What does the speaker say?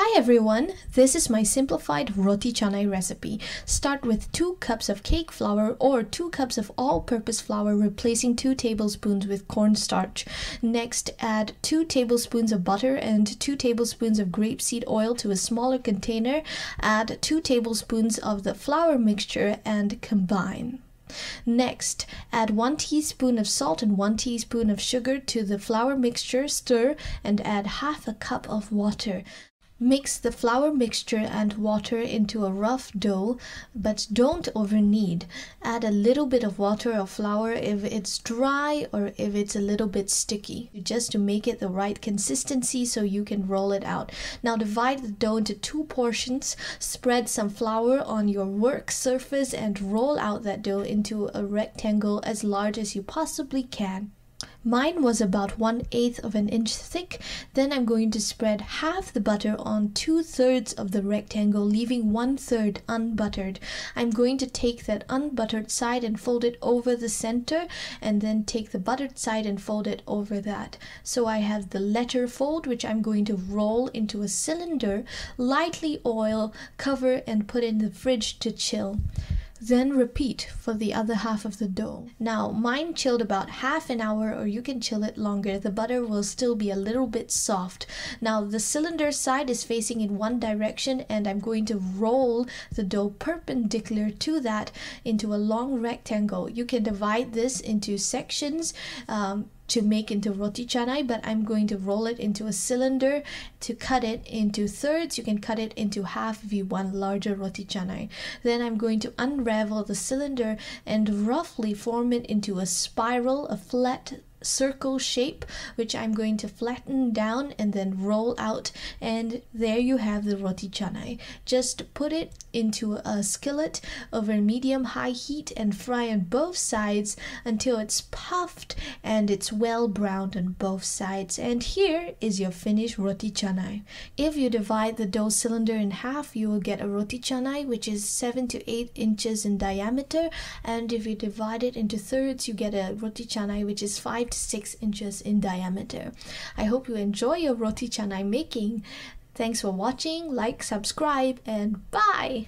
Hi everyone, this is my simplified Roti Canai recipe. Start with 2 cups of cake flour or 2 cups of all-purpose flour, replacing 2 tablespoons with cornstarch. Next, add 2 tablespoons of butter and 2 tablespoons of grapeseed oil to a smaller container. Add 2 tablespoons of the flour mixture and combine. Next, add 1 teaspoon of salt and 1 teaspoon of sugar to the flour mixture. Stir and add half a cup of water. Mix the flour mixture and water into a rough dough, but don't overknead. Add a little bit of water or flour if it's dry or if it's a little bit sticky, just to make it the right consistency so you can roll it out. Now divide the dough into 2 portions, spread some flour on your work surface and roll out that dough into a rectangle as large as you possibly can. Mine was about 1/8 of an inch thick. Then I'm going to spread half the butter on 2/3 of the rectangle, leaving 1/3 unbuttered. I'm going to take that unbuttered side and fold it over the center, and then take the buttered side and fold it over that. So I have the letter fold, which I'm going to roll into a cylinder, lightly oil, cover, and put in the fridge to chill. Then repeat for the other half of the dough. Now mine chilled about half an hour, or you can chill it longer. The butter will still be a little bit soft. Now the cylinder side is facing in one direction, and I'm going to roll the dough perpendicular to that into a long rectangle. You can divide this into sections to make into Roti Canai, but I'm going to roll it into a cylinder to cut it into thirds. You can cut it into half if you want larger Roti Canai. Then I'm going to unravel the cylinder and roughly form it into a spiral, a flat circle shape, which I'm going to flatten down and then roll out, and there you have the Roti Canai. Just put it into a skillet over medium-high heat and fry on both sides until it's puffed and it's well browned on both sides. And here is your finished Roti Canai. If you divide the dough cylinder in half, you will get a Roti Canai which is 7 to 8 inches in diameter, and if you divide it into thirds, you get a Roti Canai which is 5 to 6 inches in diameter. I hope you enjoy your Roti Canai making. Thanks for watching, like, subscribe, and bye!